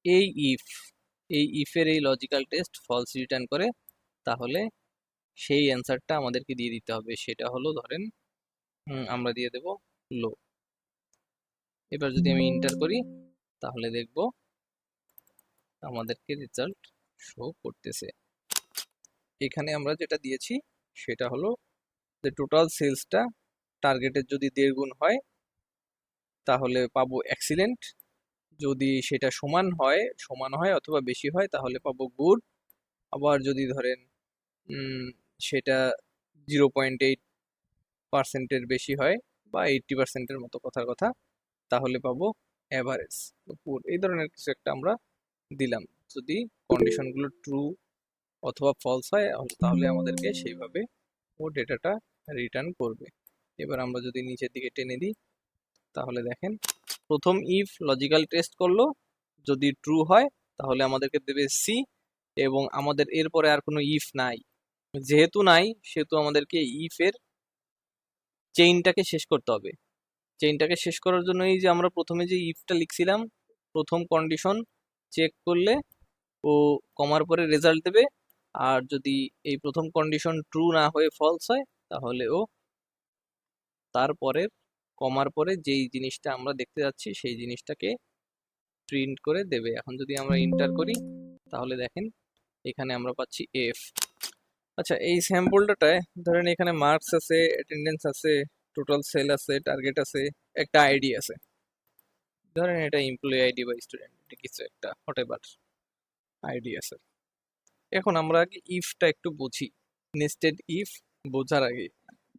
এই ইফ এই ইফের এই লজিক্যাল টেস্ট ফলস রিটার্ন করে, তাহলে সেই অ্যান্সারটা আমাদেরকে দিয়ে দিতে হবে। সেটা হলো ধরেন আমরা দিয়ে দেব লো। এবার যদি আমি ইন্টার করি তাহলে দেখব আমাদেরকে রেজাল্ট শো করতেছে। এখানে আমরা যেটা দিয়েছি সেটা হলো যে টোটাল সেলসটা টার্গেটের যদি 1.5 গুণ হয় তাহলে পাবো এক্সিলেন্ট, যদি সেটা সমান হয় অথবা বেশি হয় তাহলে পাবো গুড। আবার যদি ধরেন সেটা 0.8%-এর বেশি হয় বা 80%-এর মতো কথার কথা, তাহলে পাবো অ্যাভারেজ পুর। এই ধরনের কিছু একটা আমরা দিলাম। যদি কন্ডিশনগুলো ট্রু অথবা ফলস হয় তাহলে আমাদেরকে সেইভাবে ও ডেটাটা রিটার্ন করবে। এবার আমরা যদি নিচের দিকে টেনে দিই তাহলে দেখেন প্রথম ইফ লজিক্যাল টেস্ট করলো, যদি ট্রু হয় তাহলে আমাদেরকে দেবে সি, এবং আমাদের এরপরে আর কোনো ইফ নাই। যেহেতু নাই সেহেতু আমাদেরকে ইফের চেইনটাকে শেষ করতে হবে। চেইনটাকে শেষ করার জন্য এই যে আমরা প্রথমে যে ইফটা লিখছিলাম, প্রথম কন্ডিশন চেক করলে ও কমার পরে রেজাল্ট দেবে, আর যদি এই প্রথম কন্ডিশন ট্রু না হয়ে ফলস হয় তাহলে ও তারপরে কমার পরে যেই জিনিসটা আমরা দেখতে যাচ্ছি সেই জিনিসটাকে প্রিন্ট করে দেবে। এখন যদি আমরা ইন্টার করি তাহলে দেখেন এখানে আমরা পাচ্ছি এফ। আচ্ছা, এই স্যাম্পলটায় ধরেন এখানে মার্কস আছে, অ্যাটেন্ডেন্স আছে, টোটাল সেল আছে, টার্গেট আছে, একটা আইডি আছে। ধরেন এটা এমপ্লয়ি আইডি বা স্টুডেন্ট কিছু একটা হোয়াটএভার আইডি আছে। এখন আমরা আগে ইফটা একটু বুঝি। নেস্টেড ইফ বোঝার আগে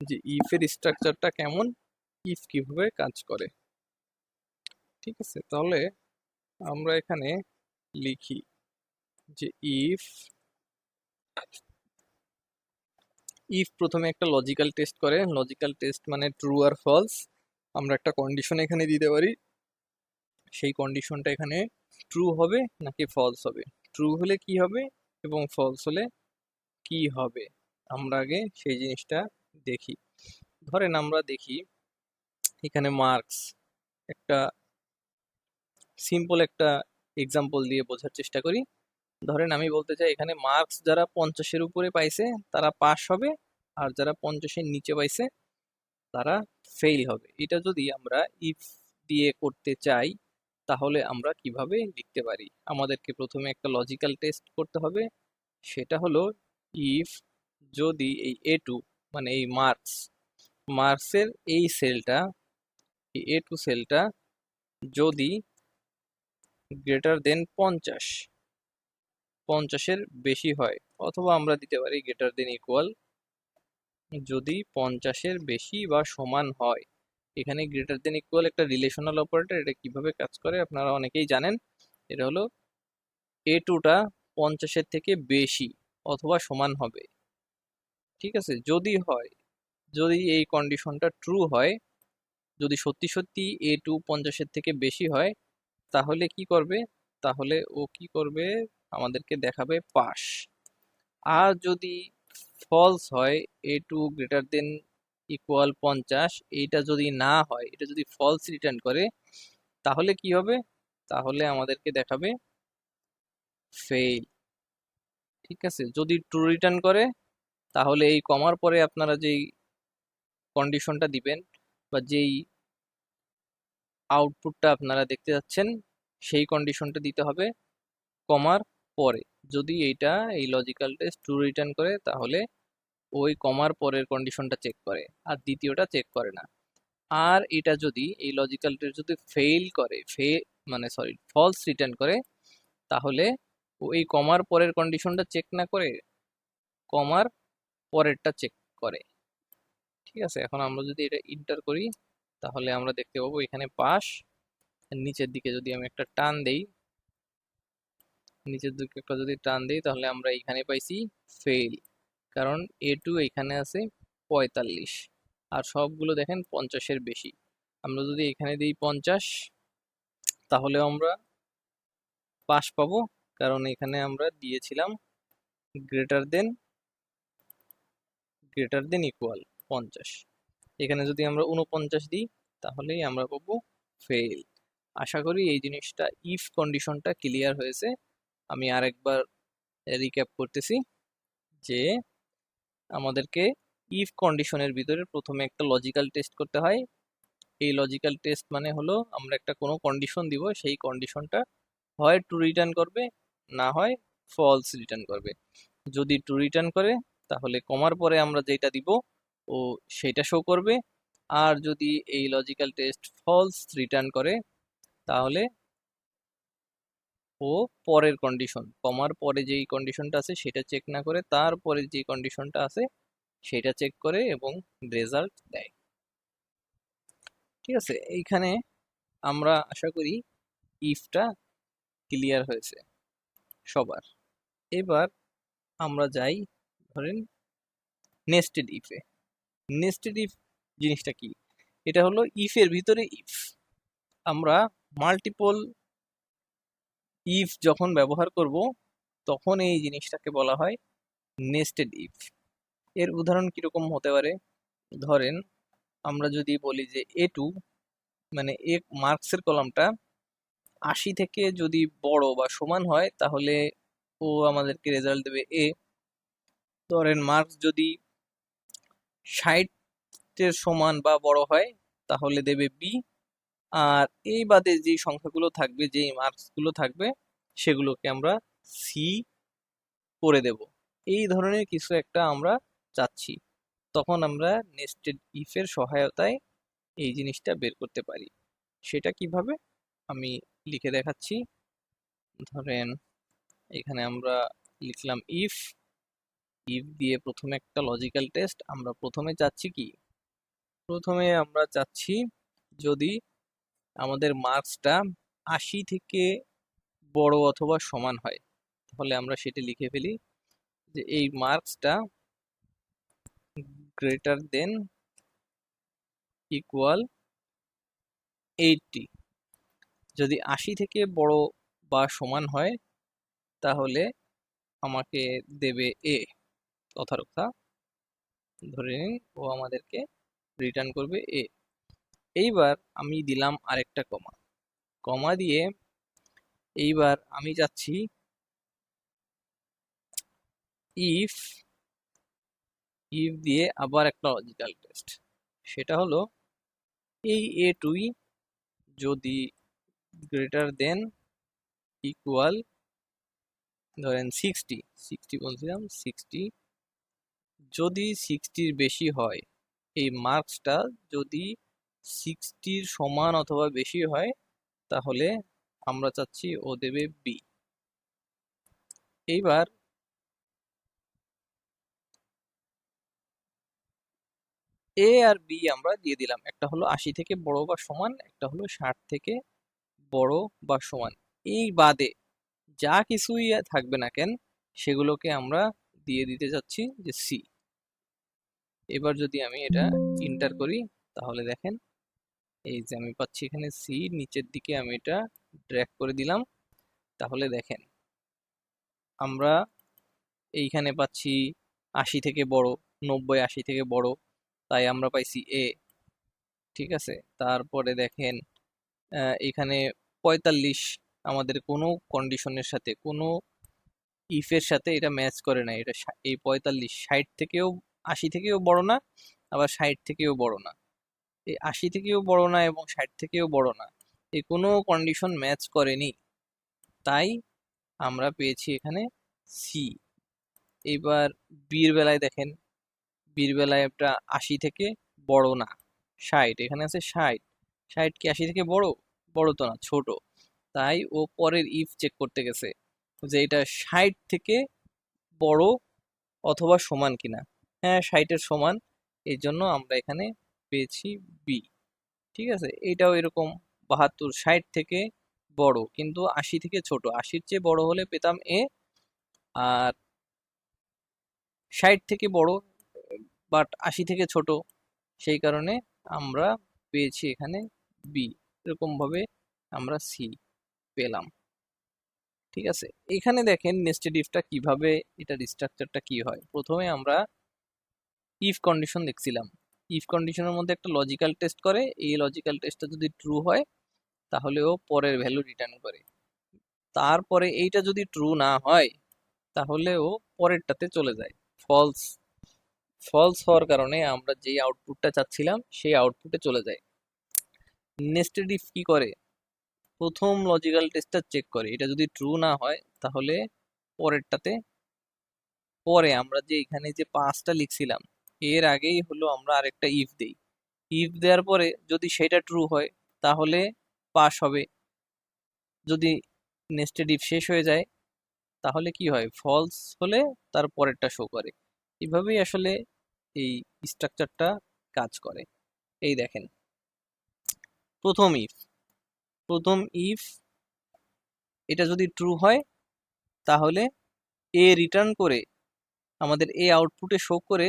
যে ইফের স্ট্রাকচারটা কেমন, ইফ কিভাবে কাজ করে। ঠিক আছে, তাহলে আমরা এখানে লিখি যে ইফ ইফ প্রথমে একটা লজিক্যাল টেস্ট করে। লজিক্যাল টেস্ট মানে ট্রু আর ফলস। আমরা একটা কন্ডিশন এখানে দিতে পারি, সেই কন্ডিশনটা এখানে ট্রু হবে নাকি ফলস হবে, ট্রু হলে কি হবে এবং ফলস হলে কি হবে, আমরা আগে সেই জিনিসটা দেখি। ধরেন আমরা দেখি এখানে মার্কস, একটা সিম্পল একটা এক্সাম্পল দিয়ে বোঝার চেষ্টা করি। ধরেন আমি বলতে চাই এখানে মার্কস যারা 50-এর উপরে পাইছে তারা পাস হবে, আর যারা 50-এর নিচে পাইছে তারা ফেল হবে। এটা যদি আমরা ইফ দিয়ে করতে চাই তাহলে আমরা কিভাবে লিখতে পারি? আমাদেরকে প্রথমে একটা লজিক্যাল টেস্ট করতে হবে। সেটা হলো ইফ যদি এই A2 মানে এই মার্কসের এই সেলটা, এই A2 সেলটা যদি গ্রেটার দেন 50-এর বেশি হয়, অথবা আমরা দিতে পারি গ্রেটার দেন ইকুয়াল, যদি 50-এর বেশি বা সমান হয়। এখানে গ্রেটার দেন ইকুয়াল একটা রিলেশনাল অপারেটর। এটা কিভাবে কাজ করে আপনারা অনেকেই জানেন। এটা হলো A2টা 50-এর থেকে বেশি অথবা সমান হবে। ঠিক আছে, যদি এই কন্ডিশনটা ট্রু হয়, যদি সত্যি সত্যি A2 50-এর থেকে বেশি হয়, তাহলে কি করবে? তাহলে ও কি করবে? আমাদেরকে দেখাবে পাস। আর যদি ফলস হয়, A2 গ্রেটার দেন ইকুয়াল 50, এইটা যদি না হয়, এটা যদি ফলস রিটার্ন করে, তাহলে কি হবে? তাহলে আমাদেরকে দেখাবে ফেল। ঠিক আছে, যদি ট্রু রিটার্ন করে তাহলে এই কমার পরে আপনারা যেই কন্ডিশনটা দিবেন বা যেই আউটপুটটা আপনারা দেখতে যাচ্ছেন সেই কন্ডিশনটা দিতে হবে কমার পরে। যদি এইটা এই লজিক্যাল টেস্ট ট্রু রিটার্ন করে তাহলে ওই কমার পরের কন্ডিশনটা চেক করে, আর দ্বিতীয়টা চেক করে না। আর এটা যদি এই লজিক্যাল টেস্ট যদি ফেল করে, মানে সরি ফলস রিটার্ন করে, তাহলে ওই কমার পরের কন্ডিশনটা চেক না করে কমার পরেরটা চেক করে। ঠিক আছে, এখন আমরা যদি এটা ইন্টার করি তাহলে আমরা দেখতে পাবো এখানে পাস। নিচের দিকে যদি আমি একটা টান দেই, নিচের দিকে একটা যদি টান দেই তাহলে আমরা এখানে পাইছি ফেল, কারণ A2 এখানে আছে 45 আর সবগুলো দেখেন 50-এর বেশি। আমরা যদি এখানে দিই 50 তাহলে আমরা পাস পাবো, কারণ এখানে আমরা দিয়েছিলাম গ্রেটার দেন ইকুয়াল 50। এখানে যদি আমরা 49 দিই তাহলেই আমরা পাবো ফেল। আশা করি এই জিনিসটা ইফ কন্ডিশনটা ক্লিয়ার হয়েছে। আমি আরেকবার রিক্যাপ করতেছি যে আমাদেরকে ইফ কন্ডিশনের ভিতরে প্রথমে একটা লজিক্যাল টেস্ট করতে হয়। এই লজিক্যাল টেস্ট মানে হলো আমরা একটা কোনো কন্ডিশন দিব, সেই কন্ডিশনটা হয় ট্রু রিটার্ন করবে, না হয় ফলস রিটার্ন করবে। যদি ট্রু রিটার্ন করে তাহলে কমার পরে আমরা যেটা দিব ও সেটা শো করবে, আর যদি এই লজিক্যাল টেস্ট ফলস রিটার্ন করে তাহলে ও পরের কন্ডিশন, কমার পরে যেই কন্ডিশনটা আছে সেটা চেক না করে তারপরে যে কন্ডিশনটা আছে সেটা চেক করে এবং রেজাল্ট দেয়। ঠিক আছে, এইখানে আমরা আশা করি ইফটা ক্লিয়ার হয়েছে সবার। এবার আমরা যাই ধরেন নেস্টেড ইফে। নেস্টেড ইফ জিনিসটা কি? এটা হলো ইফের ভিতরে ইফ। আমরা মাল্টিপল ইফ যখন ব্যবহার করব তখন এই জিনিসটাকে বলা হয় নেস্টেড ইফ। এর উদাহরণ কিরকম হতে পারে? ধরেন আমরা যদি বলি যে A2 মানে এ মার্কসের কলামটা 80 থেকে যদি বড় বা সমান হয় তাহলে ও আমাদেরকে রেজাল্ট দেবে A। ধরেন মার্কস যদি 60-এর সমান বা বড় হয় তাহলে দেবে B। আর এই বাদে যে সংখ্যাগুলো থাকবে, যেই মার্কসগুলো থাকবে সেগুলোকে আমরা সি করে দেব। এই ধরনের কিছু একটা আমরা চাচ্ছি, তখন আমরা নেস্টেড ইফের সহায়তায় এই জিনিসটা বের করতে পারি। সেটা কিভাবে আমি লিখে দেখাচ্ছি। ধরেন এখানে আমরা লিখলাম ইফ। ইফ দিয়ে প্রথমে একটা লজিক্যাল টেস্ট। আমরা প্রথমে চাচ্ছি কি? প্রথমে আমরা চাচ্ছি যদি আমাদের মার্কসটা 80 থেকে বড় অথবা সমান হয় তাহলে আমরা সেটা লিখে ফেলি যে এই মার্কসটা গ্রেটার দেন ইকুয়াল 80। যদি 80 থেকে বড় বা সমান হয় তাহলে আমাকে দেবে এ। কথার কথা, ধরে নিন ও আমাদেরকে রিটার্ন করবে এ। এইবার আমি দিলাম আরেকটা কমা। কমা দিয়ে এইবার আমি চাচ্ছি ইফ। ইফ দিয়ে আবার একটা লজিক্যাল টেস্ট। সেটা হলো এই A2 যদি গ্রেটার দেন ইকুয়াল ধরেন 60 বলছিলাম 60, যদি 60-র বেশি হয়, এই মার্কসটা যদি 60-র সমান অথবা বেশি হয় তাহলে আমরা চাচ্ছি ও দেবে বি। এইবার এ আর বি আমরা দিয়ে দিলাম, একটা হলো 80 থেকে বড় বা সমান, একটা হলো 60 থেকে বড় বা সমান। এই বাদে যা কিছুই থাকবে না কেন সেগুলোকে আমরা দিয়ে দিতে যাচ্ছি যে সি। এবার যদি আমি এটা ইন্টার করি তাহলে দেখেন এই যে আমি পাচ্ছি এখানে সি, নিচের দিকে আমি এটা ড্র্যাগ করে দিলাম। তাহলে দেখেন আমরা এইখানে পাচ্ছি 80 থেকে বড়, 90 80 থেকে বড়, তাই আমরা পাইছি এ। ঠিক আছে, তারপরে দেখেন এখানে 45 আমাদের কোনো কন্ডিশনের সাথে, কোনো ইফের সাথে এটা ম্যাচ করে না। এটা এই 45 60 থেকেও 80 থেকেও বড় না, আবার 60 থেকেও বড় না। এই 80 থেকেও বড় না এবং 60 থেকেও বড় না, এই কোনো কন্ডিশন ম্যাচ করেনি, তাই আমরা পেয়েছি এখানে সি। এবার বির বেলায় দেখেন, বির বেলায় একটা 80 থেকে বড় না, 60, এখানে আছে 60। 60 কি 80 থেকে বড়? বড় তো না, ছোট। তাই ও পরের ইফ চেক করতে গেছে যে এটা 60 থেকে বড় অথবা সমান কিনা। হ্যাঁ, 60-এর সমান, এই জন্য আমরা এখানে পেয়েছি বি। ঠিক আছে, এইটাও এরকম 72 60 থেকে বড় কিন্তু 80 থেকে ছোট, 80-র চেয়ে বড় হলে পেতাম এ, আর 60 থেকে বড় বাট 80 থেকে ছোট, সেই কারণে আমরা পেয়েছি এখানে বি। এরকম ভাবে আমরা সি পেলাম। ঠিক আছে, এখানে দেখেন নেস্টেড ইফটা কিভাবে, এটার স্ট্রাকচারটা কি হয়। প্রথমে আমরা ইফ কন্ডিশন দেখছিলাম। ইফ কন্ডিশনের মধ্যে একটা লজিক্যাল টেস্ট করে, এই লজিক্যাল টেস্টটা যদি ট্রু হয় তাহলে ও পরের ভ্যালু রিটার্ন করে। তারপরে এইটা যদি ট্রু না হয় তাহলে ও পরেরটাতে চলে যায়। ফলস ফলস হওয়ার কারণে আমরা যেই আউটপুটটা চাচ্ছিলাম সেই আউটপুটে চলে যায়। নেস্টেড ইফ কি করে, প্রথম লজিক্যাল টেস্টটা চেক করে, এটা যদি ট্রু না হয় তাহলে পরেরটাতে, পরে আমরা যে এখানে যে পাঁচটা লিখছিলাম এর আগেই হলো আমরা আরেকটা ইফ দেই। ইফ দেওয়ার পরে যদি সেটা ট্রু হয় তাহলে পাস হবে, যদি নেস্টেড ইফ শেষ হয়ে যায় তাহলে কি হয়, ফলস হলে তার পরেরটা শো করে। এভাবেই আসলে এই স্ট্রাকচারটা কাজ করে। এই দেখেন, প্রথম ইফ প্রথম ইফ এটা যদি ট্রু হয় তাহলে এ রিটার্ন করে আমাদের এ আউটপুটে শো করে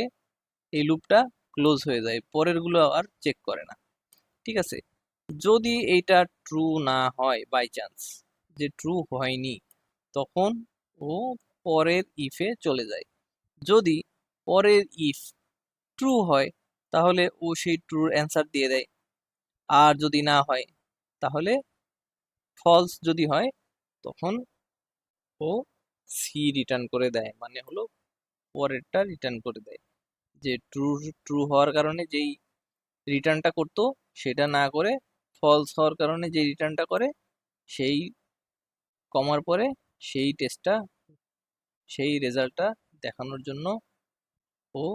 এই লুপটা ক্লোজ হয়ে যায়, পরের গুলো আর চেক করে না। ঠিক আছে, যদি এইটা ট্রু না হয়, বাই চান্স যে ট্রু হয়নি, তখন ও পরের ইফে চলে যায়। যদি পরের ইফ ট্রু হয় তাহলে ও সেই ট্রুর অ্যান্সার দিয়ে দেয়, আর যদি না হয় তাহলে, ফলস যদি হয় তখন ও সি রিটার্ন করে দেয়, মানে হলো পরেরটা রিটার্ন করে দেয়। যে ট্রু ট্রু হওয়ার কারণে যেই রিটার্নটা করতো সেটা না করে ফলস হওয়ার কারণে যে রিটার্নটা করে সেই কমার পরে সেই টেস্টটা, সেই রেজাল্টটা দেখানোর জন্য ও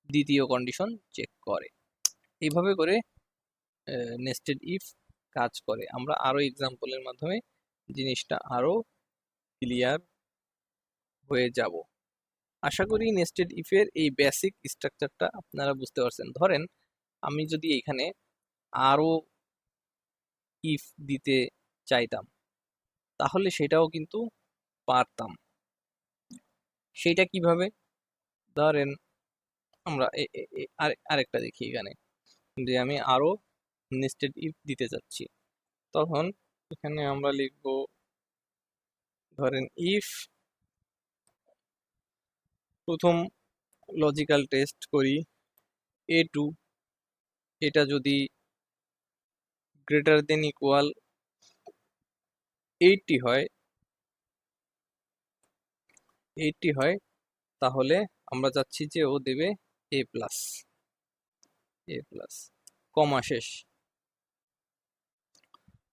দ্বিতীয় কন্ডিশন চেক করে। এইভাবে করে নেস্টেড ইফ কাজ করে। আমরা আরো এক্সাম্পলের মাধ্যমে জিনিসটা আরো ক্লিয়ার হয়ে যাব। আশা করি নেস্টেড ইফের এই বেসিক স্ট্রাকচারটা আপনারা বুঝতে পারছেন। ধরেন আমি যদি এখানে আরো ইফ দিতে চাইতাম তাহলে সেটাও কিন্তু পারতাম। সেইটা কিভাবে, ধরেন আমরা আরেকটা দেখি এখানে, যে আমি আরো নেস্টেড ইফ দিতে চাচ্ছি, তখন এখানে আমরা লিখব, ধরেন ইফ প্রথম লজিক্যাল টেস্ট করি A2, এটা যদি গ্রেটার দেন ইকুয়াল 80 হয়, 80 হয়, তাহলে আমরা চাচ্ছি যে ও দেবে A প্লাস, A প্লাস, কমা শেষ।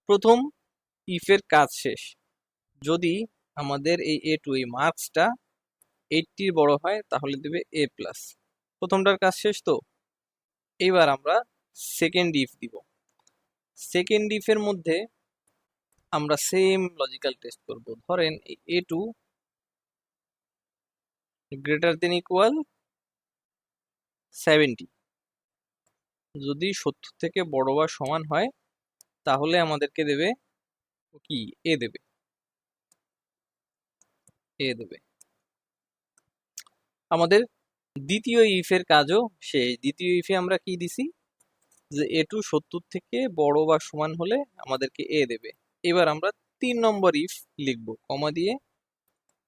প্রথম ইফের কাজ শেষ। যদি আমাদের এই A2 এই মার্কসটা 80 বড় হয় তাহলে দেবে A প্লাস। প্রথমটার কাজ শেষ তো, এবার আমরা সেকেন্ড ইফ দিব। সেকেন্ড ইফের মধ্যে আমরা সেম লজিক্যাল টেস্ট করব। ধরেন A2 গ্রেটার দেন ইকুয়াল 70, যদি 70 থেকে বড় বা সমান হয় তাহলে আমাদেরকে দেবে কি, এ দেবে, এ দেবে। আমাদের দ্বিতীয় ইফের কাজও সেই দ্বিতীয় ইফে আমরা কি দিছি, যে A2 70 থেকে বড় বা সমান হলে আমাদেরকে এ দেবে। এবার আমরা 3 নম্বর ইফ লিখবো, কমা দিয়ে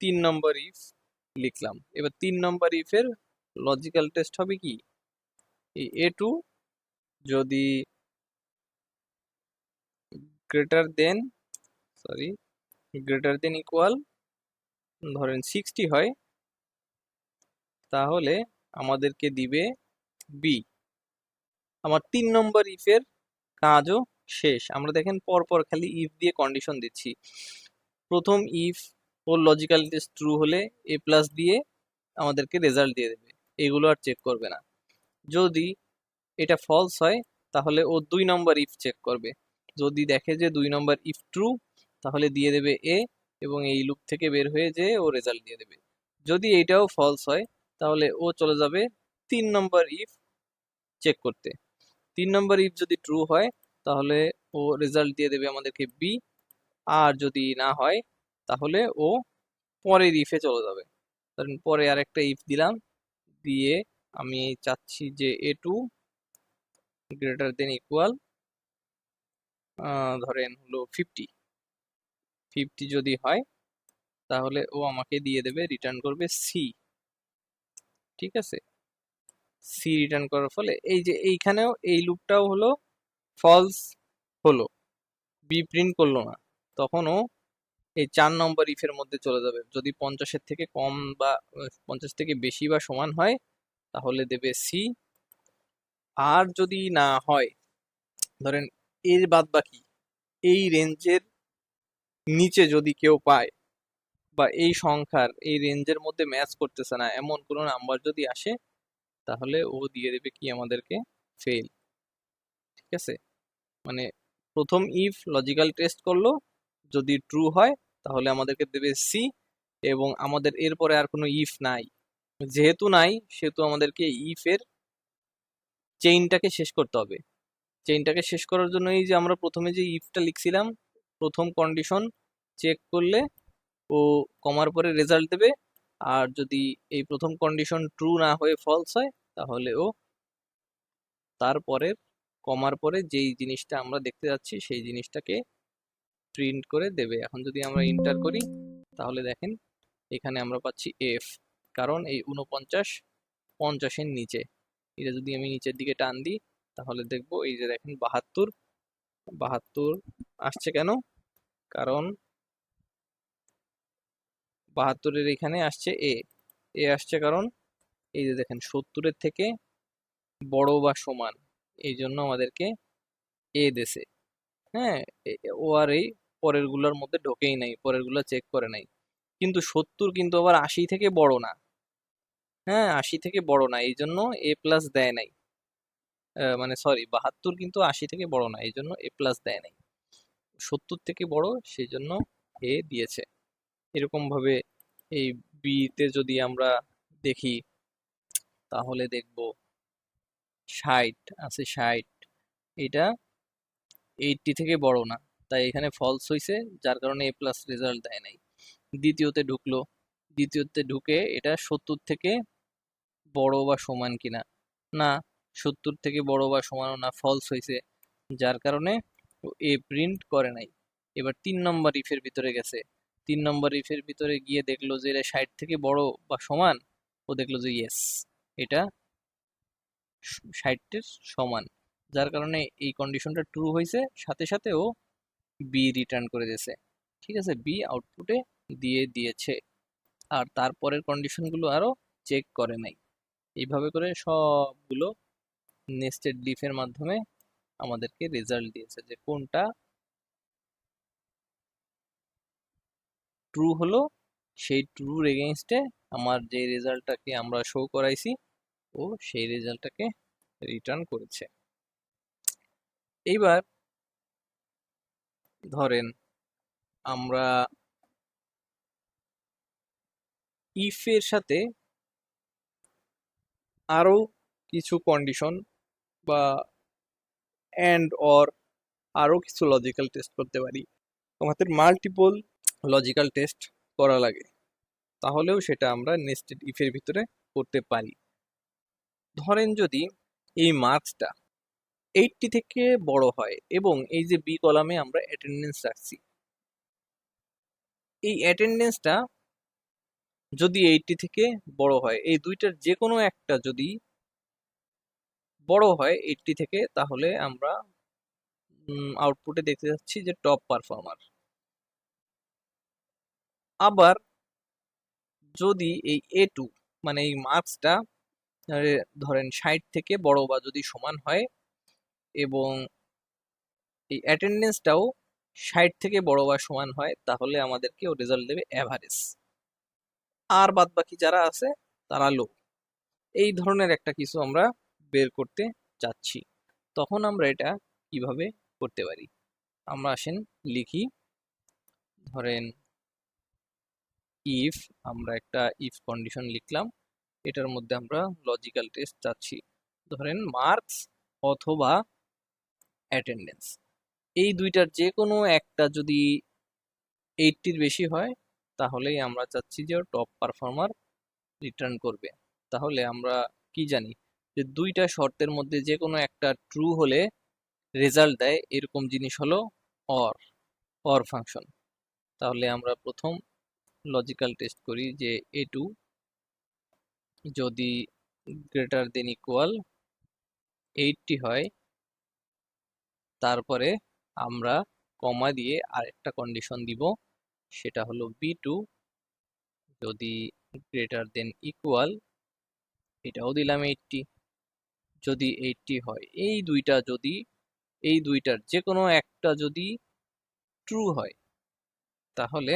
3 নম্বর ইফ লিখলাম। এবার 3 নম্বর ইফের লজিক্যাল টেস্ট হবে কি, এই A2 যদি greater than, sorry, greater than equal ধরেন 60 হয় তাহলে আমাদেরকে দিবে বি। আমার 3 নম্বর ইফের কাজও শেষ। আমরা দেখেন পরপর খালি ইফ দিয়ে কন্ডিশন দিচ্ছি। প্রথম if or logical test true হলে এ প্লাস দিয়ে আমাদেরকে রেজাল্ট দিয়ে দেবে, এগুলো আর চেক করবে না। যদি এটা ফলস হয় তাহলে ও 2 নম্বর ইফ চেক করবে, যদি দেখে যে 2 নম্বর ইফ ট্রু তাহলে দিয়ে দেবে এ, এবং এই লুপ থেকে বের হয়ে যে ও রেজাল্ট দিয়ে দেবে। যদি এটাও ফলস হয় তাহলে ও চলে যাবে 3 নম্বর ইফ চেক করতে। 3 নম্বর ইফ যদি ট্রু হয় তাহলে ও রেজাল্ট দিয়ে দেবে আমাদেরকে বি, আর যদি না হয় তাহলে ও পরের ইফে চলে যাবে। ধরেন পরে আরেকটা ইফ দিলাম, দিয়ে আমি চাচ্ছি যে A2 গ্রেটার দেন ইকুয়াল ধরেন হলো 50, 50 যদি হয় তাহলে ও আমাকে দিয়ে দেবে, রিটার্ন করবে সি। ঠিক আছে, সি রিটার্ন করার ফলে এই যে এইখানেও এই লুপটাও হলো ফলস, হলো, বি প্রিন্ট করলো না, তখনও এই 4 নম্বর ইফের মধ্যে চলে যাবে। যদি 50-এর থেকে কম বা 50 থেকে বেশি বা সমান হয় তাহলে দেবে সি। আর যদি না হয়, ধরেন এর বাদ বাকি এই রেঞ্জের নিচে যদি কেউ পায় বা এই সংখ্যার এই রেঞ্জের মধ্যে ম্যাচ করতেছে না এমন কোনো নাম্বার যদি আসে, তাহলে ও দিয়ে দেবে কি আমাদেরকে, ফেল। ঠিক আছে, মানে প্রথম ইফ লজিক্যাল টেস্ট করলো, যদি ট্রু হয় তাহলে আমাদেরকে দেবে সি, এবং আমাদের এরপরে আর কোনো ইফ নাই, যেহেতু নাই সেহেতু আমাদেরকে ইফ এর চেইনটাকে শেষ করতে হবে। চেইনটাকে শেষ করার জন্য এই যে আমরা প্রথমে যে ইফটা লিখছিলাম, প্রথম কন্ডিশন চেক করলে ও কমার পরে রেজাল্ট দেবে, আর যদি এই প্রথম কন্ডিশন ট্রু না হয়ে ফলস হয় তাহলে ও তারপরের কমার পরে যেই জিনিসটা আমরা দেখতে যাচ্ছি সেই জিনিসটাকে প্রিন্ট করে দেবে। এখন যদি আমরা ইন্টার করি তাহলে দেখেন এখানে আমরা পাচ্ছি এফ, কারণ এই 49 50-এর নিচে। এটা যদি আমি নিচের দিকে টান দিই তাহলে দেখবো এই যে দেখেন 72 72 আসছে কেন, কারণ 72-এর এখানে আসছে এ, এ আসছে কারণ এই যে দেখেন 70-এর থেকে বড় বা সমান, এই জন্য আমাদেরকে এ দেছে। হ্যাঁ, ও আর এই পরের গুলোর মধ্যে ঢোকেই নাই, পরের গুলো চেক করে নাই। কিন্তু 70 কিন্তু আবার 80 থেকে বড় না। হ্যাঁ, 80 থেকে বড় না, এই জন্য এ প্লাস দেয় নাই। মানে সরি, 72 কিন্তু 80 থেকে বড় না, এই জন্য এ প্লাস দেয় নাই। 70 থেকে বড় সেই জন্য এ দিয়েছে। এরকম ভাবে এই বি তে যদি আমরা দেখি তাহলে দেখব 60 আছে, 60 এটা 80 থেকে বড় না, তাই এখানে ফলস হইছে, যার কারণে এ প্লাস রেজাল্ট দেয় নাই। দ্বিতীয়তে ঢুকলো, দ্বিতীয়তে ঢুকে এটা 70 থেকে বড় বা সমান কিনা, না 70 থেকে বড় বা সমানও না, ফলস হয়েছে, যার কারণে এ প্রিন্ট করে নাই। এবার 3 নম্বর ইফের ভিতরে গেছে, 3 নম্বর ইফের ভিতরে গিয়ে দেখলো যে এটা 60 থেকে বড় বা সমান, ও দেখলো যে ইয়েস এটা 60-এর সমান, যার কারণে এই কন্ডিশনটা ট্রু হয়েছে, সাথে সাথে ও বি রিটার্ন করে দিয়েছে। ঠিক আছে, বি আউটপুটে দিয়ে দিয়েছে, আর তারপরের কন্ডিশনগুলো আরো চেক করে নাই। এইভাবে করে সবগুলো নেস্টেড লিফের মাধ্যমে আমাদেরকে রেজাল্ট দিয়েছে যে কোনটা ট্রু হলো, সেই ট্রুর এগেইনস্টে আমার যে রেজাল্টটাকে আমরা শো করাইছি ও সেই রেজাল্টটাকে রিটার্ন করেছে। এইবার ধরেন আমরা ইফ এর সাথে আরো কিছু কন্ডিশন বা অ্যান্ড অর আরো কিছু লজিক্যাল টেস্ট করতে পারি। আমাদের মাল্টিপল লজিক্যাল টেস্ট করা লাগে, তাহলেও সেটা আমরা নেস্টেড ইফের ভিতরে করতে পারি। ধরেন যদি এই মার্কসটা 80 থেকে বড় হয় এবং এই যে বি কলামে আমরা অ্যাটেন্ডেন্স রাখছি, এই অ্যাটেন্ডেন্সটা যদি 80 থেকে বড় হয়, এই দুইটার যে কোনো একটা যদি বড় হয় 80 থেকে, তাহলে আমরা আউটপুটে দেখতে যাচ্ছি যে টপ পারফর্মার। আবার যদি এই A2 মানে এই মার্কসটা ধরেন 60 থেকে বড় বা যদি সমান হয় এবং এই অ্যাটেন্ডেন্সটাও 60 থেকে বড় বা সমান হয়, তাহলে আমাদেরকে ও রেজাল্ট দেবে অ্যাভারেজ, আর বাদ বাকি যারা আছে তারা লো। এই ধরনের একটা কিছু আমরা বের করতে চাচ্ছি, তখন আমরা এটা কিভাবে করতে পারি? আমরা আসেন লিখি, ধরেন ইফ, আমরা একটা ইফ কন্ডিশন লিখলাম, এটার মধ্যে আমরা লজিক্যাল টেস্ট চাচ্ছি, ধরেন মার্কস অথবা অ্যাটেন্ডেন্স, এই দুইটার যে কোনো একটা যদি 80-র বেশি হয় তাহলেই আমরা চাচ্ছি যে টপ পারফর্মার রিটার্ন করবে। তাহলে আমরা কি জানি যে দুইটা শর্তের মধ্যে যে কোনো একটা ট্রু হলে রেজাল্ট দেয় এরকম জিনিস হলো অর, অর ফাংশন। তাহলে আমরা প্রথম লজিক্যাল টেস্ট করি যে A2 যদি গ্রেটার দেন ইকুয়াল 80 হয়, তারপরে আমরা কমা দিয়ে আরেকটা কন্ডিশন দিব, সেটা হলো বি2 যদি গ্রেটার দেন ইকুয়াল, এটাও দিলাম 80, যদি 80 হয়, এই দুইটার যে কোনো একটা যদি ট্রু হয়, তাহলে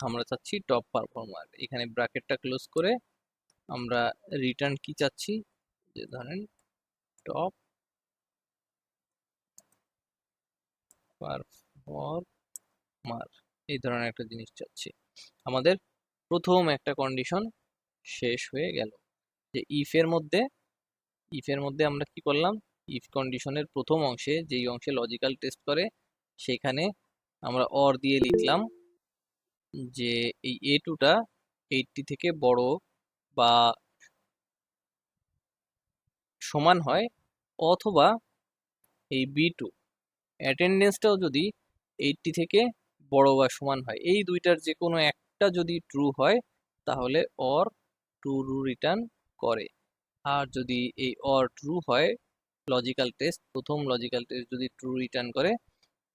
আমরা চাচ্ছি টপ পারফর্মার। এখানে ব্র্যাকেটটা ক্লোজ করে আমরা রিটার্ন কি চাচ্ছি, যে ধরেন টপ পারফর্মার, এই ধরনের একটা জিনিস চাচ্ছি। আমাদের প্রথম একটা কন্ডিশন শেষ হয়ে গেল। যে ইফের মধ্যে আমরা কি করলাম, ইফ কন্ডিশনের প্রথম অংশে, যেই অংশে লজিক্যাল টেস্ট করে, সেখানে আমরা অর দিয়ে লিখলাম যে এই A2টা 80 থেকে বড় বা সমান হয়, অথবা এই B2 অ্যাটেন্ডেন্সটাও যদি 80 থেকে বড় বা সমান হয়, এই দুইটার যে কোনো একটা যদি ট্রু হয়, তাহলে অর ট্রু রিটার্ন করে। আর যদি এই অর ট্রু হয়, প্রথম লজিক্যাল টেস্ট যদি ট্রু রিটার্ন করে,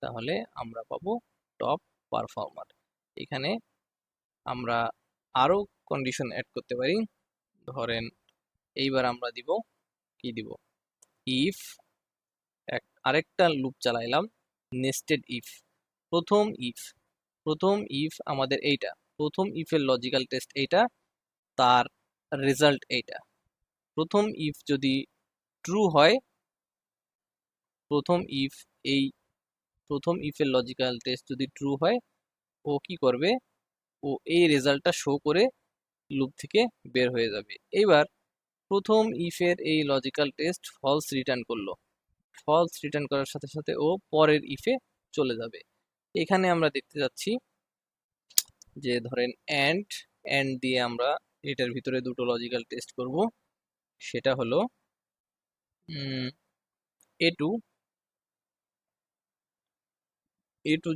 তাহলে আমরা পাবো টপ পারফর্মার। এখানে আমরা আরো কন্ডিশন অ্যাড করতে পারি। ধরেন এইবার আমরা দিব ইফ, আরেকটা লুপ চালাইলাম, নেস্টেড ইফ। প্রথম ইফ আমাদের এইটা, প্রথম ইফের লজিক্যাল টেস্ট এইটা, তার রেজাল্ট এইটা। প্রথম ইফ যদি ট্রু হয়, প্রথম ইফ এই প্রথম ইফের লজিক্যাল টেস্ট যদি ট্রু হয়, ও কি করবে, ও এই রেজাল্টটা শো করে লুপ থেকে বের হয়ে যাবে। এবার প্রথম ইফের এই লজিক্যাল টেস্ট ফলস রিটার্ন করলো, ফলস রিটার্ন করার সাথে সাথে ও পরের ইফে চলে যাবে। এখানে আমরা দেখতে যাচ্ছি যে ধরেন এন্ড দিয়ে আমরা এটার ভিতরে দুটো লজিক্যাল টেস্ট করব, সেটা হলো A2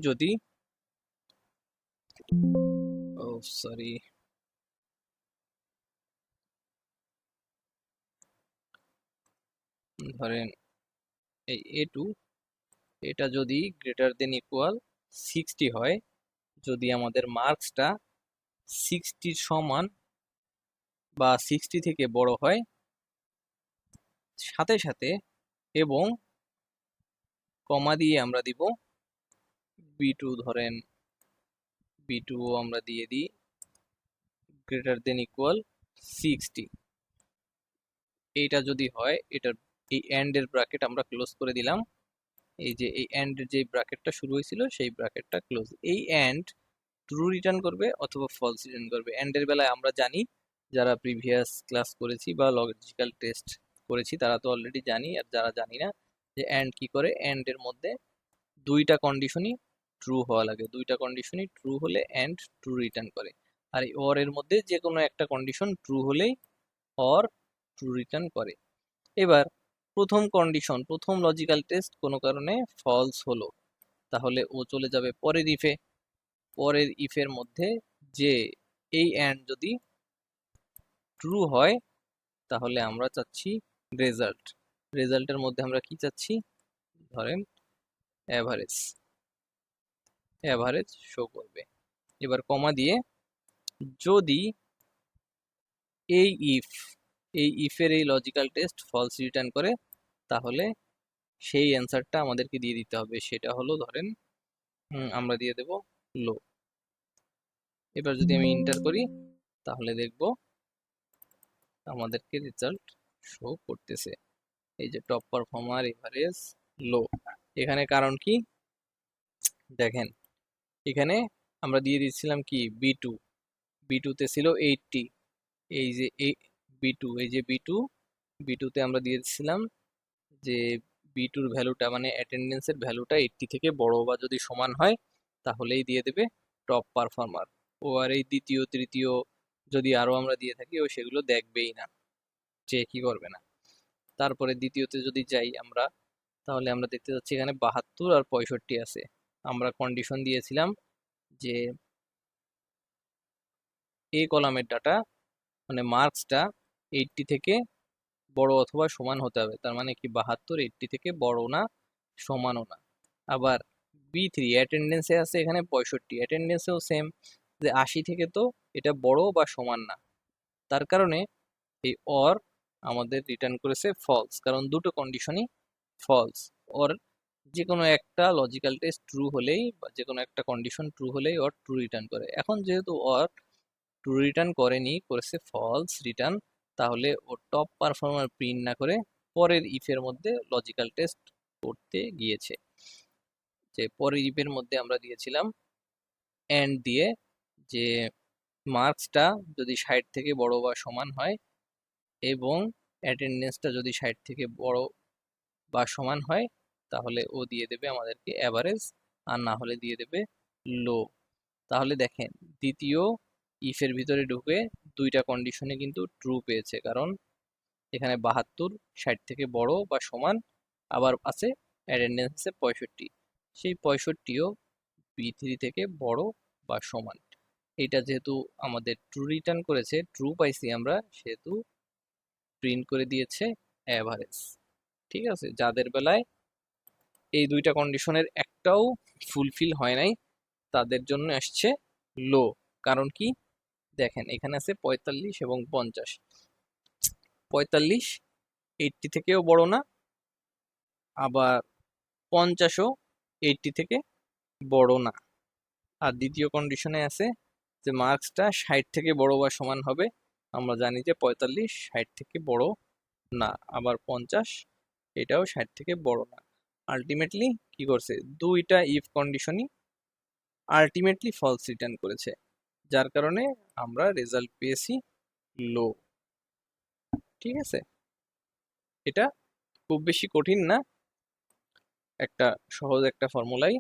যদি সরি ধরেন এই A2 এটা যদি গ্রেটার দেন ইকুয়াল 60 হয়, যদি আমাদের মার্কসটা 60 সমান বা 60 থেকে বড় হয়, সাথে সাথে এবং কমা দিয়ে আমরা দিব B2, ধরেন B2 আমরা দিয়ে দিই গ্রেটার দেন ইকুয়াল 60। এইটা যদি হয়, এটার এই এন্ড এর ব্র্যাকেট আমরা ক্লোজ করে দিলাম। এই যে এই এন্ড এর যে ব্র্যাকেটটা শুরু হয়েছিল, সেই ব্র্যাকেটটা ক্লোজ। এই এন্ড ট্রু রিটার্ন করবে অথবা ফলস রিটার্ন করবে। এন্ড এর বেলায় আমরা জানি, যারা প্রিভিয়াস ক্লাস করেছি বা লজিক্যাল টেস্ট করেছি, তারা তো অলরেডি জানি। আর যারা জানি না যে এন্ড কি করে, এন্ড এর মধ্যে দুইটা কন্ডিশনই ট্রু হওয়া লাগে, দুইটা কন্ডিশনই ট্রু হলে এন্ড ট্রু রিটার্ন করে। আর এই অর এর মধ্যে যে কোনো একটা কন্ডিশন ট্রু হলেই অর ট্রু রিটার্ন করে। এবার প্রথম লজিক্যাল টেস্ট কোনো কারণে ফলস হলো, তাহলে ও চলে যাবে পরের ইফে। পরের ইফের মধ্যে যে এই এন্ড যদি ট্রু হয়, তাহলে আমরা চাচ্ছি রেজাল্টের মধ্যে আমরা কি চাচ্ছি, ধরেন অ্যাভারেজ শো করবে। এবার কমা দিয়ে যদি এই ইফের এই লজিক্যাল টেস্ট ফলস রিটার্ন করে, তাহলে সেই অ্যান্সারটা আমাদেরকে দিয়ে দিতে হবে, সেটা হলো ধরেন আমরা দিয়ে দেব লো। এবার যদি আমি এন্টার করি, তাহলে দেখব আমাদেরকে রেজাল্ট শো করতেছে, এই যে টপ পারফর্মার এভারেজ লো। এখানে কারণ কি দেখেন, এখানে আমরা দিয়ে দিচ্ছিলাম কি বি টু তে ছিল 80, এই যে বি টুতে আমরা দিয়ে দিচ্ছিলাম যে বি2-র ভ্যালুটা, মানে অ্যাটেন্ডেন্সের ভ্যালুটা 80 থেকে বড় বা যদি সমান হয়, তাহলেই দিয়ে দেবে টপ পারফর্মার। ও আর এই দ্বিতীয় তৃতীয় যদি আরো আমরা দিয়ে থাকি, ও সেগুলো দেখবেই না, চেকই করবে না। তারপরে দ্বিতীয়তে যদি যাই আমরা, তাহলে আমরা দেখতে পাচ্ছি এখানে 72 আর 65 আছে। আমরা কন্ডিশন দিয়েছিলাম যে এই কলামের ডাটা, মানে মার্কসটা 80 থেকে বড় অথবা সমান হতে হবে। তার মানে কি 72 80 থেকে বড় না, সমানও না। আবার B3 অ্যাটেন্ডেন্সে আছে এখানে 65, অ্যাটেন্ডেন্সেও সেম, যে 80 থেকে তো এটা বড় বা সমান না, তার কারণে এই অর আমাদের রিটার্ন করেছে ফলস, কারণ দুটো কন্ডিশনই ফলস। অর যে কোনো একটা লজিক্যাল টেস্ট ট্রু হলেই বা যে কোনো একটা কন্ডিশন ট্রু হলেই অর ট্রু রিটার্ন করে। এখন যেহেতু অর ট্রু রিটার্ন করেনি, করেছে ফলস রিটার্ন, তাহলে ও টপ পারফর্মার প্রিন্ট না করে পরের ইফের মধ্যে লজিক্যাল টেস্ট করতে গিয়েছে। যে পরের ইফের মধ্যে আমরা দিয়েছিলাম এন্ড দিয়ে, যে মার্কসটা যদি 60 থেকে বড় বা সমান হয় এবং অ্যাটেন্ডেন্সটা যদি 60 থেকে বড় বা সমান হয়, তাহলে ও দিয়ে দেবে আমাদেরকে অ্যাভারেজ, আর না হলে দিয়ে দেবে লো। তাহলে দেখেন দ্বিতীয় ইফের ভিতরে ঢুকে দুইটা কন্ডিশনে কিন্তু ট্রু পেয়েছে, কারণ এখানে 72 60 থেকে বড় বা সমান, আবার আছে অ্যাটেন্ডেন্স আছে 65, সেই 65ও B3 থেকে বড় বা সমান। এটা যেহেতু আমাদের ট্রু রিটার্ন করেছে, ট্রু পাইছি আমরা, সেহেতু প্রিন্ট করে দিয়েছে অ্যাভারেজ। ঠিক আছে, যাদের বেলায় এই দুইটা কন্ডিশনের একটাও ফুলফিল হয় নাই তাদের জন্য আসছে লো। কারণ কি, দেখেন এখানে আছে 45 এবং 50, 45 80 থেকেও বড় না, আবার 50ও 80 থেকে বড় না। আর দ্বিতীয় কন্ডিশনে আছে যে মার্কসটা 60 থেকে বড় বা সমান হবে, আমরা জানি যে 45 60 থেকে বড় না, আবার 50 এটাও 60 থেকে বড় না। আলটিমেটলি কি করছে, দুইটা ইফ কন্ডিশনই আলটিমেটলি ফলস রিটার্ন করেছে, যার কারণে আমরা রেজাল্ট পেয়েছি লো। ঠিক আছে, এটা খুব বেশি কঠিন না, একটা সহজ একটা ফর্মুলাই,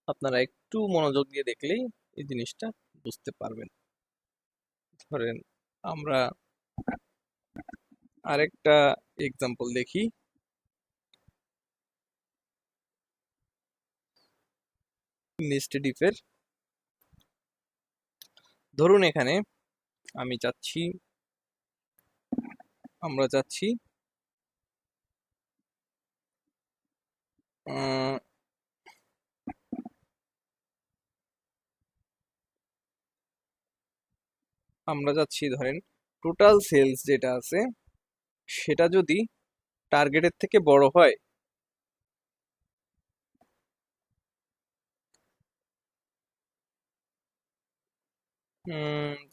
আপনারা একটু মনোযোগ দিয়ে দেখলেই এই জিনিসটা বুঝতে পারবেন। ধরেন আমরা আরেকটা এক্সাম্পল দেখি। নেস্টেড ইফের, ধরুন এখানে আমি চাচ্ছি, আমরা চাচ্ছি আহ, আমরা চাচ্ছি ধরেন টোটাল সেলস যেটা আছে সেটা যদি টার্গেটের থেকে বড় হয়,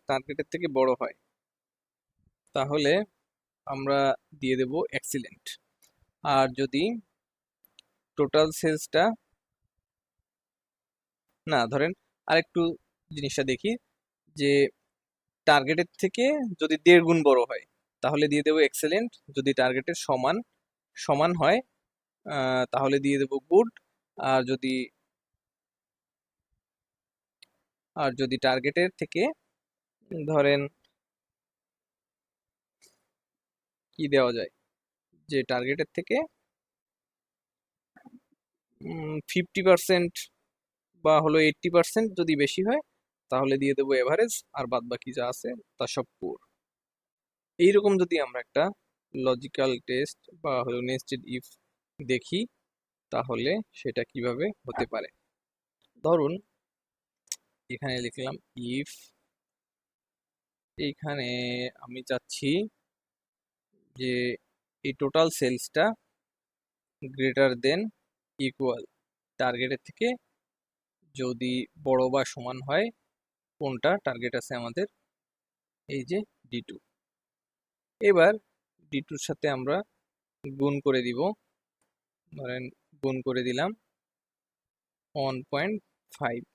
টার্গেটের থেকে বড় হয়, তাহলে আমরা দিয়ে দেব এক্সিলেন্ট। আর যদি টোটাল সেলসটা, না ধরেন আরেকটু জিনিসটা দেখি, যে টার্গেটের থেকে যদি 1.5 গুণ বড় হয় তাহলে দিয়ে দেবো এক্সেলেন্ট, যদি টার্গেটের সমান সমান হয় তাহলে দিয়ে দেবো গুড। আর যদি টার্গেটের থেকে ধরেন কি দেওয়া যায়, যে টার্গেটের থেকে 50% বা হলো 80% যদি বেশি হয় তাহলে দিয়ে দেবো এভারেজ, আর বাদ বাকি যা আছে তা সব পুর। এইরকম যদি আমরা একটা লজিক্যাল টেস্ট বা হলো নেস্টেড ইফ দেখি, তাহলে সেটা কিভাবে হতে পারে। ধরুন এখানে লিখলাম ইফ, এইখানে আমি চাচ্ছি যে এই টোটাল সেলসটা গ্রেটার দেন ইকুয়াল টার্গেটের থেকে যদি বড় বা সমান হয়, কোনটা টার্গেট আছে আমাদের, এই যে D2। এবার D2-র সাথে আমরা গুণ করে দিব, ধরেন গুণ করে দিলাম 1.5,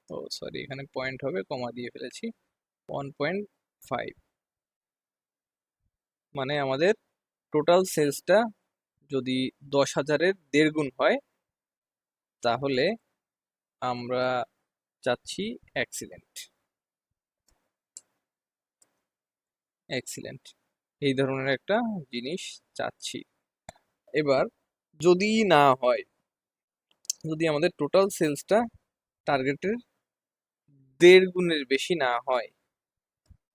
ও সরি এখানে পয়েন্ট হবে, কমা দিয়ে ফেলেছি, 1.5, মানে আমাদের টোটাল সেলসটা যদি 10,000-এর 1.5 গুণ হয় তাহলে আমরা চাচ্ছি এক্সিলেন্ট। এক্সিলেন্ট এই ধরনের একটা জিনিস চাচ্ছি। এবার যদি না হয়, যদি আমাদের টোটাল সেলসটা টার্গেটের 1.5 গুণের বেশি না হয়,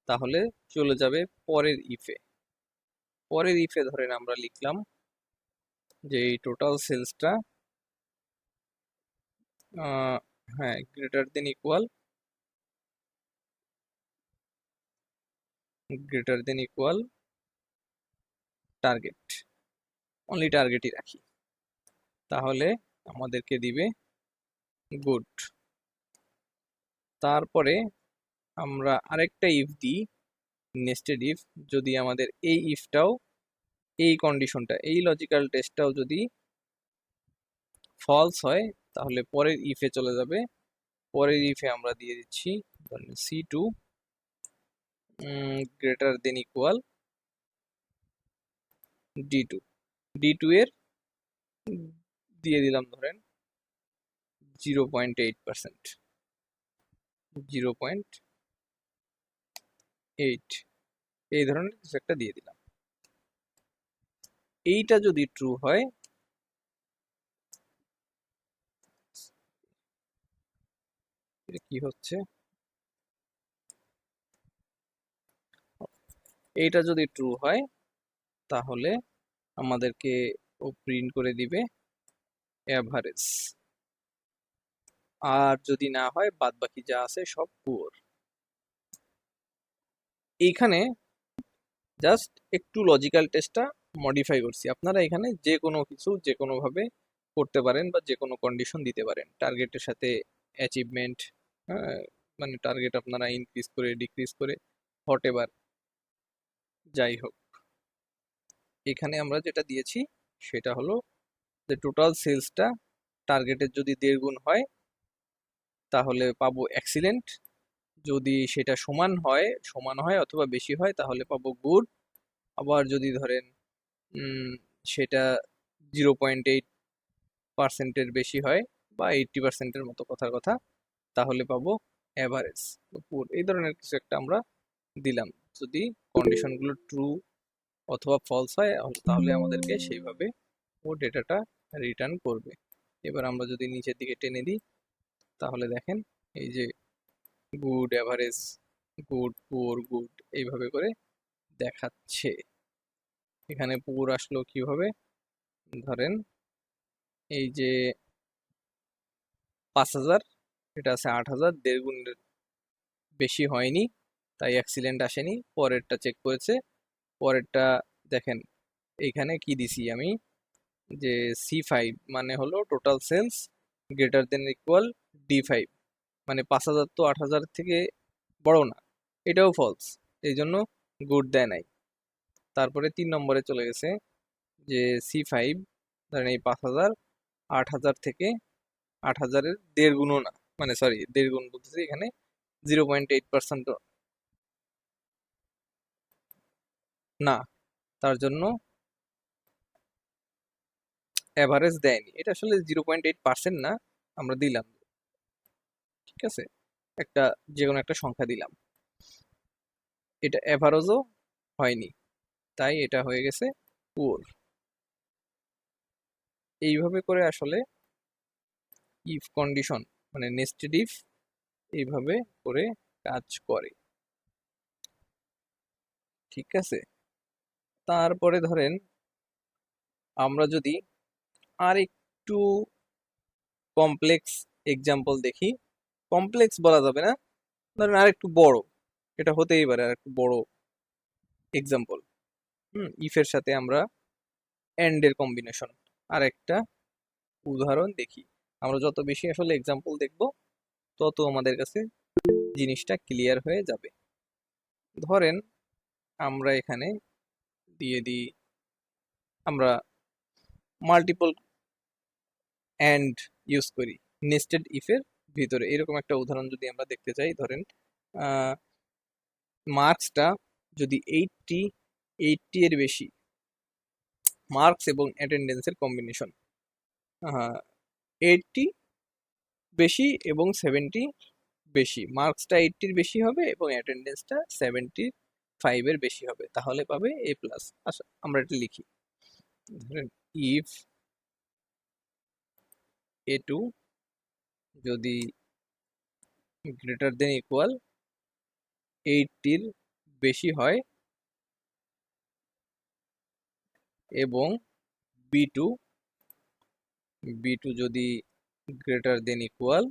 তাহলে চলে যাবে পরের ইফে। পরের ইফে ধরেন আমরা লিখলাম যে এই টোটাল সেলসটা হ্যাঁ, greater than equal, target, only টার্গেটই রাখি, তাহলে আমাদেরকে দিবে গুড। তারপরে আমরা আরেকটা ইফ দিই, নেস্টেড ইফ। যদি আমাদের এই ইফটাও, এই কন্ডিশনটা, এই লজিক্যাল টেস্টটাও যদি ফলস হয়, তাহলে পরের ইফে চলে যাবে। পরের ইফে আমরা দিয়ে দিচ্ছি C2 greater than equal D2। D2 এর দিয়ে দিলাম ধরেন 0.8%, 0.8, এই ধরনের কিছু একটা দিয়ে দিলাম। এইটা যদি ট্রু হয়, এটা কি হচ্ছে, এইটা যদি ট্রু হয় তাহলে আমাদেরকে ও প্রিন্ট করে দিবে অ্যাভারেজ। আর যদি না হয়, বাদ বাকি যা আছে সব পুয়ার। এইখানে জাস্ট একটু লজিক্যাল টেস্টটা মডিফাই করছি। আপনারা এখানে যে কোনো কিছু যে কোনো ভাবে করতে পারেন, বা যে কোনো কন্ডিশন দিতে পারেন টার্গেটের সাথে। অ্যাচিভমেন্ট, মানে টার্গেট আপনারা ইনক্রিজ করে ডিক্রিজ করে, হোয়াট এভার, যাই হোক। এখানে আমরা যেটা দিয়েছি সেটা হলো যে টোটাল সেলসটা টার্গেটের যদি 1.5 গুণ হয় তাহলে পাবো এক্সিলেন্ট, যদি সেটা সমান হয় অথবা বেশি হয় তাহলে পাবো গুড। আবার যদি ধরেন সেটা 0.8%-এর বেশি হয়, বা 80%-এর মতো কথার কথা, তাহলে পাবো অ্যাভারেজ, পুর। এই ধরনের কিছু একটা আমরা দিলাম। যদি কন্ডিশনগুলো ট্রু অথবা ফলস হয় তাহলে আমাদেরকে সেইভাবে ও ডেটাটা রিটার্ন করবে। এবার আমরা যদি নিচের দিকে টেনে দিই তাহলে দেখেন এই যে গুড, অ্যাভারেজ, গুড, পুর, গুড, এইভাবে করে দেখাচ্ছে। এখানে পুর আসলো কিভাবে, ধরেন এই যে 5,000, এটা আছে 8,000, 1.5 গুণের বেশি হয়নি, তাই অ্যাক্সিলেন্ট আসেনি। পরেরটা চেক করেছে, পরেরটা দেখেন এইখানে কি দিছি আমি, যে C5 মানে হলো total sales greater than equal D5, মানে 5,000 তো 8,000 থেকে বড় না, এটাও ফলস, এই জন্য গুড দেয় নাই। তারপরে 3 নম্বরে চলে গেছে, যে C5 ধরেন এই 5,000 8,000 থেকে 8,000-এর 1.5 গুণও না, মানে সরি 1.5 গুণ বলতেছি এখানে, 0.8% না, তার জন্য অ্যাভারেজ দেয়নি। এটা আসলে 0.8% না, আমরা দিলাম, ঠিক আছে, একটা যে কোনো একটা সংখ্যা দিলাম, এটা অ্যাভারেজও হয়নি, তাই এটা হয়ে গেছে পুয়ার। এইভাবে করে আসলে ইফ কন্ডিশন, মানে নেস্টেড ইফ, এইভাবে করে কাজ করে, ঠিক আছে। তারপরে ধরেন আমরা যদি আর একটু কমপ্লেক্স এক্সাম্পল দেখি, কমপ্লেক্স বলা যাবে না, ধরেন আর একটু বড়, এটা হতেই পারে আর একটু বড় এক্সাম্পল। ইফের সাথে আমরা এন্ড এর কম্বিনেশন, আর একটা উদাহরণ দেখি। আমরা যত বেশি আসলে এক্সাম্পল দেখব তত আমাদের কাছে জিনিসটা ক্লিয়ার হয়ে যাবে। ধরেন আমরা এখানে দিয়ে দিই, আমরা মাল্টিপল অ্যান্ড ইউজ করি নেস্টেড ইফের ভিতরে। এরকম একটা উদাহরণ যদি আমরা দেখতে চাই, ধরেন মার্কসটা যদি 80 এর বেশি, মার্কস এবং অ্যাটেন্ডেন্সের কম্বিনেশন, 80 বেশি এবং 70 বেশি, মার্কসটা 80-র বেশি হবে এবং অ্যাটেন্ডেন্সটা 75-এর বেশি হবে, তাহলে পাবে A+। আচ্ছা, আমরা এটা লিখি, ধরেন ইফ A2 যদি গ্রেটার দেন ইকুয়াল 80-র বেশি হয় এবং B2 যদি গ্রেটার দেন ইকুয়াল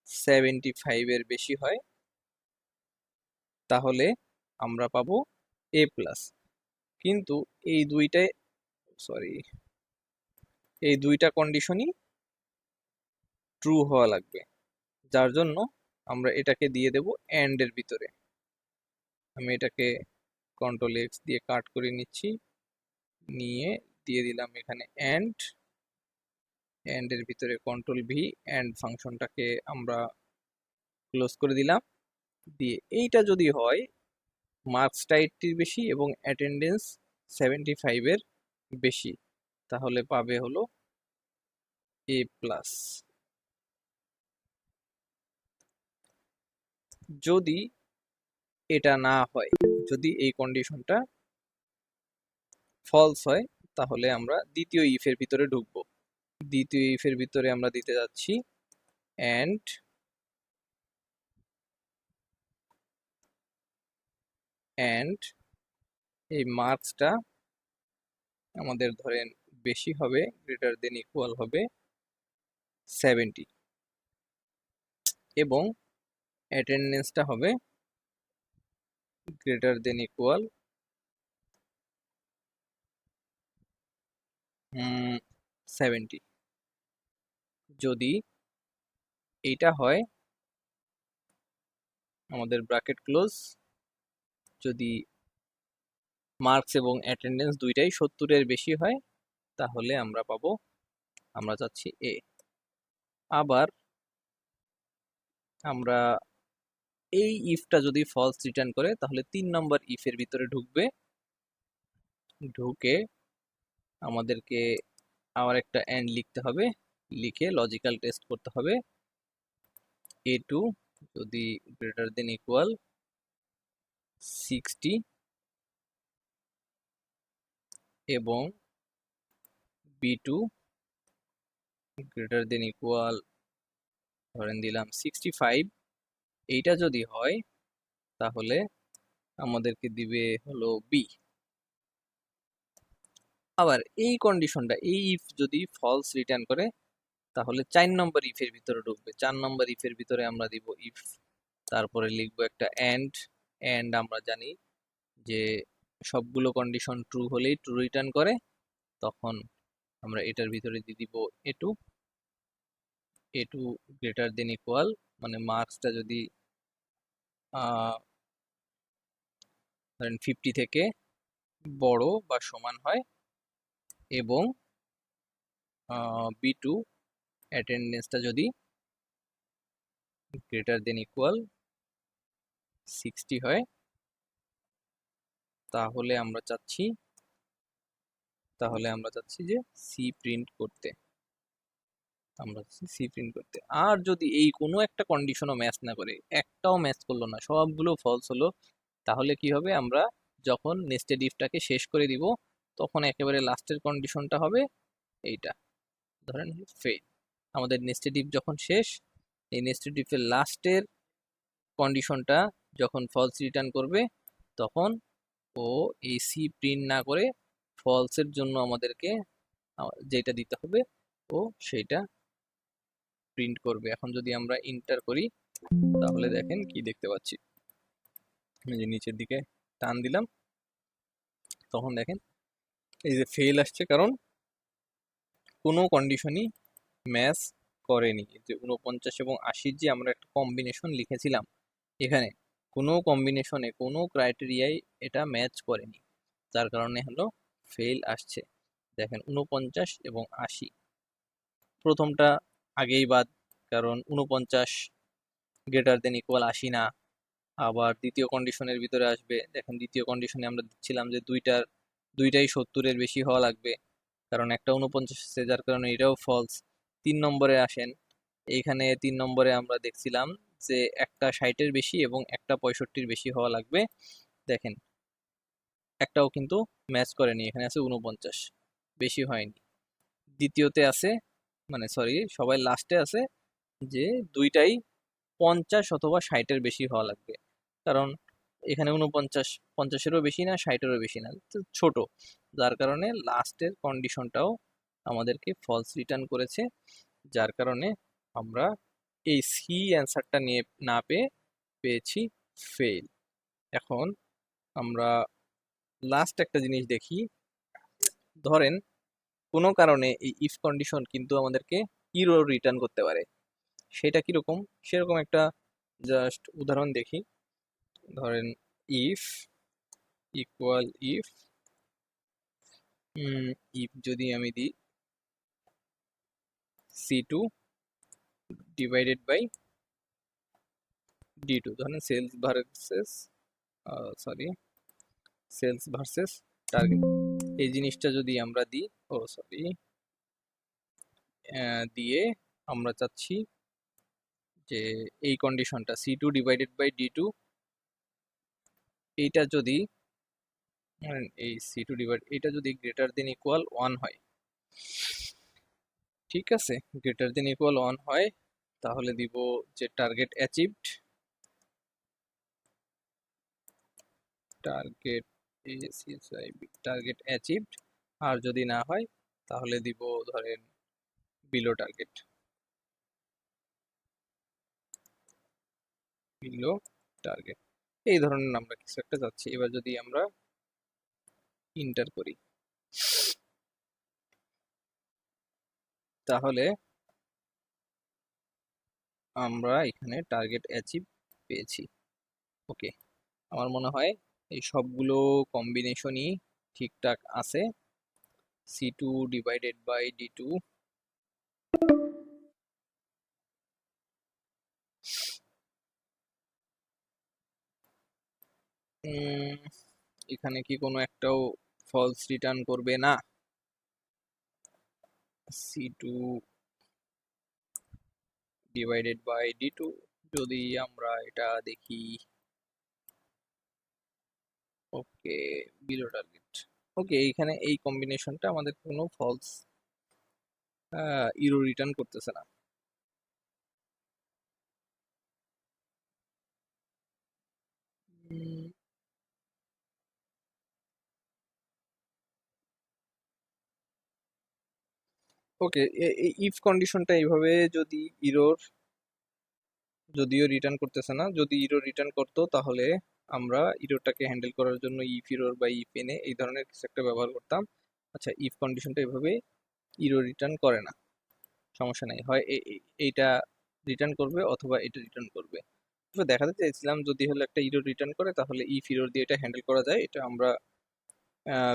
75 এর বেশি হয়, তাহলে আমরা পাবো এ প্লাস। কিন্তু এই দুইটাই সরি এই দুইটা কন্ডিশনই ট্রু হওয়া লাগবে, যার জন্য আমরা এটাকে দিয়ে দেব এন্ড এর ভিতরে। আমি এটাকে কন্ট্রোল এক্স দিয়ে কাট করে নিচ্ছি, নিয়ে দিয়ে দিলাম এখানে এন্ড এর ভিতরে কন্ট্রোল ভি, এন্ড ফাংশনটাকে আমরা ক্লোজ করে দিলাম। দিয়ে এইটা যদি হয় মার্কসটা 80 বেশি এবং অ্যাটেন্ডেন্স 75 এর বেশি, তাহলে পাবে হলো এ প্লাস। যদি এটা না হয়, যদি এই কন্ডিশনটা ফলস হয়, তাহলে আমরা দ্বিতীয় ইফের ভিতরে ঢুকবো। দ্বিতীয় ইফের ভিতরে আমরা দিতে যাচ্ছি এন্ড এই মার্কসটা আমাদের ধরেন বেশি হবে, গ্রেটার দেন ইকুয়াল হবে 70, এবং অ্যাটেন্ডেন্সটা হবে গ্রেটার দেন ইকুয়াল 70। যদি এইটা হয়, আমাদের ব্র্যাকেট ক্লোজ, যদি মার্কস এবং অ্যাটেন্ডেন্স দুইটাই 70 এর বেশি হয়, তাহলে আমরা পাবো, আমরা চাচ্ছি এ। আবার আমরা এই ইফটা যদি ফলস রিটার্ন করে, তাহলে 3 নম্বর ইফের ভিতরে ঢুকবে, ঢুকে আমাদেরকে আবার একটা এন্ড লিখতে হবে, লিখে লজিক্যাল টেস্ট করতে হবে। a2 যদি গ্রেটার দেন ইকুয়াল 60 এবং b2 গ্রেটার দেন ইকুয়াল ধরেন দিলাম 65, এইটা যদি হয় তাহলে আমাদেরকে দিবে হলো বি। আবার এই কন্ডিশনটা, এই ইফ যদি ফলস রিটার্ন করে, তাহলে 4 নম্বর ইফের ভিতরে ঢুকবে। 4 নম্বর ইফের ভিতরে আমরা দিব ইফ, তারপরে লিখবো একটা এন্ড আমরা জানি যে সবগুলো কন্ডিশন ট্রু হলেই ট্রু রিটার্ন করে, তখন আমরা এটার ভিতরে দিয়ে দিব এ টু গ্রেটার দেন ইকুয়াল, মানে মার্কসটা যদি ধরেন 50 থেকে বড় বা সমান হয়, এবং b2 অ্যাটেন্ডেন্সটা যদি গ্রেটার দেন ইকুয়াল 60 হয়, তাহলে আমরা চাচ্ছি যে সি প্রিন্ট করতে। আর যদি এই কোনো একটা কন্ডিশনও ম্যাচ না করে, একটাও ম্যাচ করলো না, সবগুলো ফলস হলো, তাহলে কি হবে, আমরা যখন নেস্টেড ইফটাকে শেষ করে দিব, তখন একেবারে লাস্টের কন্ডিশনটা হবে এইটা, ধরেন ফেল। আমাদের নেস্টেড ইফ যখন শেষ, এই নেস্টেড ইফের লাস্টের কন্ডিশনটা যখন ফলস রিটার্ন করবে, তখন ও এই সি প্রিন্ট না করে ফলসের জন্য আমাদেরকে যেটা দিতে হবে ও সেইটা প্রিন্ট করবে। এখন যদি আমরা ইন্টার করি, তাহলে দেখেন কি দেখতে পাচ্ছি, এই যে নিচের দিকে টান দিলাম, তখন দেখেন এই যে ফেল আসছে, কারণ কোনো কন্ডিশনই ম্যাচ করেনি। যে 49 এবং 80 যে আমরা একটা কম্বিনেশন লিখেছিলাম, এখানে কোনো কম্বিনেশনে কোনো ক্রাইটেরিয়ায় এটা ম্যাচ করেনি, যার কারণে হলো ফেল আসছে। দেখেন 49 এবং 80, প্রথমটা আগেই বাদ, কারণ 49 গ্রেটার দেন ইকুয়াল 80 না। আবার দ্বিতীয় কন্ডিশনের ভিতরে আসবে, দেখেন দ্বিতীয় কন্ডিশনে আমরা দিচ্ছিলাম যে দুইটাই 70 এর বেশি হওয়া লাগবে, কারণ একটা 49 আছে, যার কারণে এটাও ফলস। 3 নম্বরে আসেন, এইখানে 3 নম্বরে আমরা দেখছিলাম যে একটা 60 এর বেশি এবং একটা 65 এর বেশি হওয়া লাগবে, দেখেন একটাও কিন্তু ম্যাচ করেনি, এখানে আছে 49, বেশি হয়নি। দ্বিতীয়তে আছে, মানে সরি সবাই লাস্টে আছে যে দুইটাই 50 অথবা 60 এর বেশি হওয়া লাগবে, কারণ এখানে 49 50-এরও বেশি না, 60-এরও বেশি না, তো ছোট, যার কারণে লাস্টের কন্ডিশনটাও আমাদেরকে ফলস রিটার্ন করেছে। যার কারণে আমরা এই সি অ্যান্সারটা নিয়ে না পেয়েছি ফেল। এখন আমরা লাস্ট একটা জিনিস দেখি। ধরেন কোনো কারণে এই ইফ কন্ডিশন কিন্তু আমাদেরকে ইরর রিটার্ন করতে পারে। সেটা কিরকম, সেরকম একটা জাস্ট উদাহরণ দেখি। ধরেন ইফ ইকুয়াল ইফ ইফ যদি আমি দিই C2 ডিভাইডেড বাই D2, ধরেন সেলস ভার্সেস টার্গেট, এই জিনিসটা যদি আমরা দিই দিয়ে আমরা চাচ্ছি যে এই কন্ডিশনটা C2 ডিভাইডেড বাই D2, এইটা যদি এই C2 ডিভাইড এটা যদি গ্রেটার দেন ইকুয়াল 1 হয়, ঠিক আছে, গ্রেটার দেন ইকুয়াল 1 হয়, তাহলে দিব যে টার্গেট অ্যাচিভড, টার্গেট অ্যাচিভড। আর যদি না হয় তাহলে দিব ধরেন বিলো টার্গেট, বিলো টার্গেট, এই ধরনের আমরা কিছু একটা যাচ্ছি। এবার যদি আমরা ইন্টার করি তাহলে আমরা এখানে টার্গেট অ্যাচিভ পেয়েছি। ওকে, আমার মনে হয় এই সবগুলো কম্বিনেশনই ঠিকঠাক আছে। C2 ডিভাইডেড বাই D2, এখানে কি কোনো একটাও ফলস রিটার্ন করবে না? C2 ডিভাইডেড বাই D2 যদি আমরা এটা দেখি, ওকে, বিলো টার্গেট। ওকে, এইখানে এই কম্বিনেশনটা আমাদের কোনো ফলস ইরো রিটার্ন করতেছে না। ওকে, এই ইফ কন্ডিশনটা এইভাবে যদি ইরোর যদিও রিটার্ন করতেছে না, যদি ইরো রিটার্ন করতো তাহলে আমরা ইরোটাকে হ্যান্ডেল করার জন্য ইফ ইরোর বা ইফ এনে এই ধরনের কিছু একটা ব্যবহার করতাম। আচ্ছা, ইফ কন্ডিশনটা এভাবে ইরো রিটার্ন করে না, সমস্যা নাই, হয় এইটা রিটার্ন করবে অথবা এটা রিটার্ন করবে। তো দেখাতে চাইছিলাম যদি হলো একটা ইরো রিটার্ন করে তাহলে ইফ ইরোর দিয়ে এটা হ্যান্ডেল করা যায়। এটা আমরা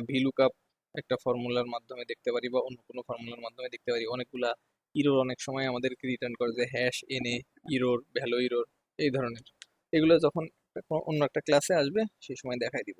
ভিলুকআপ একটা ফর্মুলার মাধ্যমে দেখতে পারি বা অন্য কোনো ফর্মুলার মাধ্যমে দেখতে পারি। অনেকগুলা ইরোর অনেক সময় আমাদেরকে রিটার্ন করে, যে হ্যাশ এনে ইরোর, ভ্যালো ইরোর, এই ধরনের। এগুলো যখন অন্য একটা ক্লাসে আসবে সেই সময় দেখাই দিব।